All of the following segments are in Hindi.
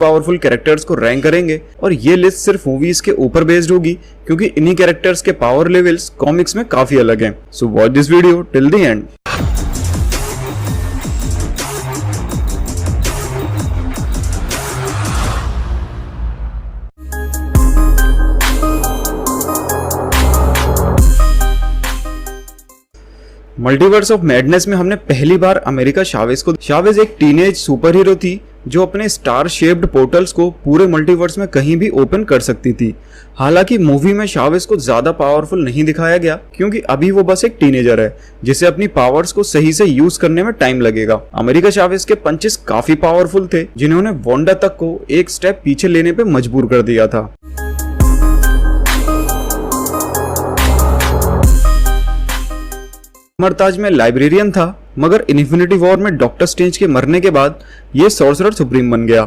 पावरफुल कैरेक्टर्स को रैंक करेंगे और ये लिस्ट सिर्फ मूवीज के ऊपर बेस्ड होगी क्योंकि इन्हीं कैरेक्टर्स के पावर लेवल्स कॉमिक्स में काफी अलग हैं। So watch this video till the end. Multiverse of madness में हमने पहली बार अमेरिका चावेज को। चावेज एक टीनेज सुपर हीरो थी जो अपने स्टार शेप्ड पोर्टल्स को पूरे मल्टीवर्स में कहीं भी ओपन कर सकती थी। हालांकि मूवी में चावेज को ज्यादा पावरफुल नहीं दिखाया गया क्योंकि अभी वो बस एक टीनेजर है जिसे अपनी पावर्स को सही से यूज करने में टाइम लगेगा। अमेरिका चावेज के पंचेस काफी पावरफुल थे जिन्होंने वांडा तक को एक स्टेप पीछे लेने पे मजबूर कर दिया था। मरताज में लाइब्रेरियन था मगर इन्फिनिटी वॉर में डॉक्टर स्ट्रेंज के मरने के बाद ये सॉर्सरर सुप्रीम बन गया।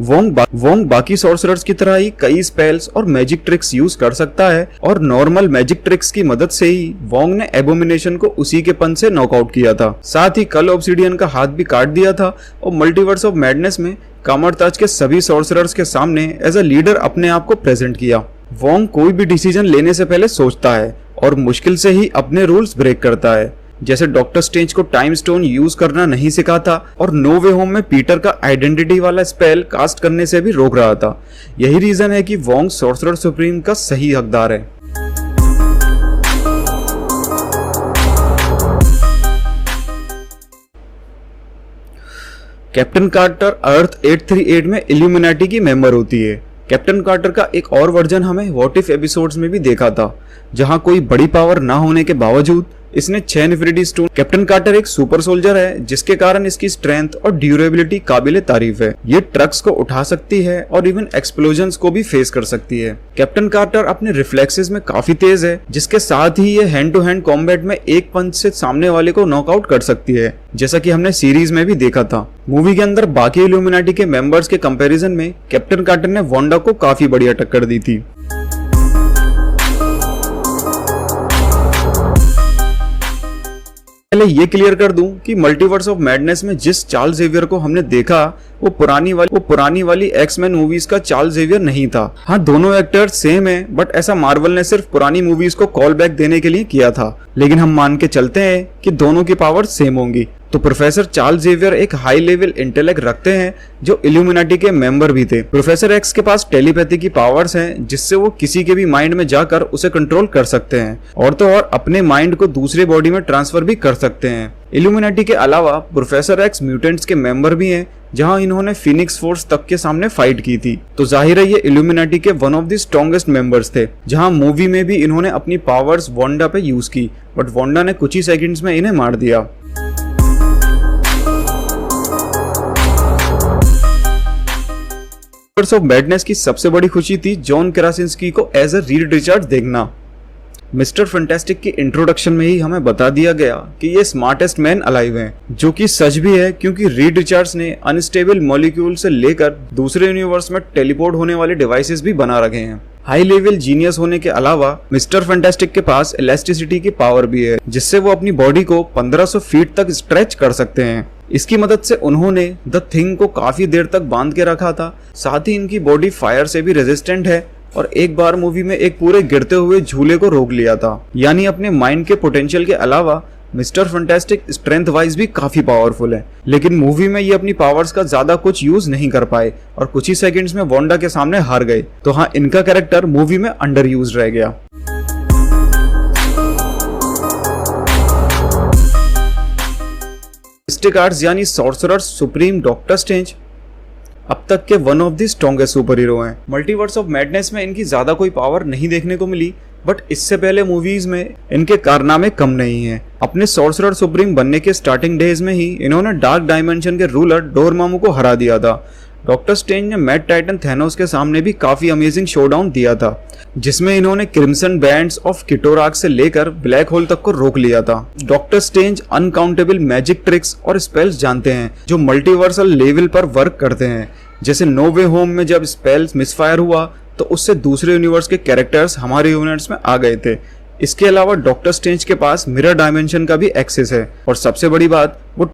वोंग बाकी सॉर्सरर्स की तरह ही कई स्पेल्स और मैजिक ट्रिक्स यूज कर सकता है और नॉर्मल मैजिक ट्रिक्स की मदद से ही वोंग ने एबोमिनेशन को उसी के पंच से नॉकआउट किया था। साथ ही कल ऑब्सिडियन का हाथ भी काट दिया था और मल्टीवर्स ऑफ मैडनेस में कामरताज के सभी सॉर्सरर्स के सामने एज अ लीडर अपने आप को प्रेजेंट किया। वोंग कोई भी डिसीजन लेने से पहले सोचता है और मुश्किल से ही अपने रूल्स ब्रेक करता है। जैसे डॉक्टर स्ट्रेंज को टाइम स्टोन यूज करना नहीं सिखाता और नो वे होम में पीटर का आइडेंटिटी वाला स्पेल कास्ट करने से भी रोक रहा था। यही रीजन है कि वोंग सॉर्सरर सुप्रीम का सही हकदार है। कैप्टन कार्टर अर्थ 838 में इल्यूमिनाटी की मेंबर होती है। कैप्टन कार्टर का एक और वर्जन हमें व्हाट इफ एपिसोड्स में भी देखा था जहां कोई बड़ी पावर ना होने के बावजूद इसने 6 इन्फिनिटी स्टोन। कैप्टन कार्टर एक सुपर सोल्जर है जिसके कारण इसकी स्ट्रेंथ और ड्यूरेबिलिटी काबिले तारीफ है। ये ट्रक्स को उठा सकती है और इवन एक्सप्लोजन्स को भी फेस कर सकती है। कैप्टन कार्टर अपने रिफ्लेक्सेस में काफी तेज है जिसके साथ ही ये हैंड टू हैंड कॉम्बैट में एक पंच से सामने वाले को नॉकआउट कर सकती है जैसा कि हमने सीरीज में भी देखा था। मूवी के अंदर बाकी इल्यूमिनाटी के मेंबर्स के कंपैरिजन में कैप्टन कार्टर ने वांडा को काफी बढ़िया टक्कर दी थी। पहले ये क्लियर कर दूं कि मल्टीवर्स ऑफ मैडनेस में जिस चार्ल्स जेवियर को हमने देखा वो पुरानी वाली एक्स-मैन मूवीज का चार्ल्स जेवियर नहीं था। हाँ, दोनों एक्टर्स सेम है बट ऐसा मार्वल ने सिर्फ पुरानी मूवीज को कॉल बैक देने के लिए किया था। लेकिन हम मान के चलते हैं कि दोनों की पावर सेम होंगी। तो प्रोफेसर चार्ल्स जेवियर एक हाई लेवल इंटेलेक्ट रखते हैं जो इल्यूमिनाटी के मेंबर भी थे। प्रोफेसर एक्स के पास टेलीपैथी की पावर्स हैं जिससे वो किसी के भी माइंड में जाकर उसे कंट्रोल कर सकते हैं और तो और अपने माइंड को दूसरे बॉडी में ट्रांसफर भी कर सकते हैं। इल्यूमिनाटी के अलावा प्रोफेसर एक्स म्यूटेंट्स के मेंबर भी हैं जहां इन्होंने फिनिक्स फोर्स तक के सामने फाइट की थी। तो जाहिर है ये इल्यूमिनाटी के one of the strongest members थे। जहां मूवी में भी इन्होंने अपनी पावर्स वांडा पे यूज की बट वांडा ने कुछ ही सेकंड्स में इन्हें मार दिया। ऑफ मैडनेस की सबसे बड़ी खुशी थी जॉन क्रासिंस्की को एज अ रीड रिचर्ड्स देखना। मिस्टर फैंटास्टिक की इंट्रोडक्शन में ही हमें बता दिया गया कि ये स्मार्टेस्ट मैन अलाइव हैं, जो कि सच भी है क्योंकि रीड रिचर्ड्स ने अनस्टेबल मॉलिक्यूल से लेकर दूसरे यूनिवर्स में टेलीपोर्ट होने वाले डिवाइसेस भी बना रखे हैं। हाई लेवल जीनियस होने के अलावा मिस्टर फैंटास्टिक के पास इलास्टिसिटी की पावर भी है जिससे वो अपनी बॉडी को 1500 फीट तक स्ट्रेच कर सकते हैं। इसकी मदद से उन्होंने द थिंग को काफी देर तक बांध के रखा था। साथ ही इनकी बॉडी फायर से भी रेजिस्टेंट है और एक बार मूवी में एक पूरे गिरते हुए झूले को रोक लिया था। यानी अपने माइंड के पोटेंशियल के अलावा मिस्टर फैंटास्टिक स्ट्रेंथ वाइज भी काफी पावरफुल है। लेकिन मूवी में ये अपनी पावर्स का ज्यादा कुछ यूज नहीं कर पाए और कुछ ही सेकंड्स में वांडा के सामने हार गए। तो हाँ, इनका कैरेक्टर मूवी में अंडर यूज रह गया। मिस्टिक आर्ट्स यानी सॉर्सरर सुप्रीम डॉक्टर स्ट्रेंज अब तक के one of the strongest super hero हैं। मल्टीवर्स ऑफ मैडनेस में इनकी ज्यादा कोई पावर नहीं देखने को मिली बट इससे पहले मूवीज में इनके कारनामे कम नहीं हैं। अपने सॉर्सरर सुप्रीम बनने के स्टार्टिंग डेज में ही इन्होंने डार्क डायमेंशन के रूलर डोरमामू को हरा दिया था। डॉक्टर स्ट्रेंज ने मैड टाइटन थैनोस के सामने भी काफी अमेजिंग शोडाउन दिया था जिसमें इन्होंने क्रिम्सन बैंड्स ऑफ किटोराक से लेकर ब्लैक होल तक को रोक लिया था। Doctor strange uncountable magic tricks और स्पेल्स जानते हैं जो मल्टीवर्सल लेवल पर वर्क करते हैं। जैसे नो वे होम में जब स्पेल्स मिसफायर हुआ तो उससे दूसरे यूनिवर्स के कैरेक्टर्स हमारे यूनिवर्स में आ गए थे। इसके अलावा डॉक्टर स्ट्रेंज के पास मिरर डायमेंशन का भी एक्सेस है और सबसे बड़ी बात वो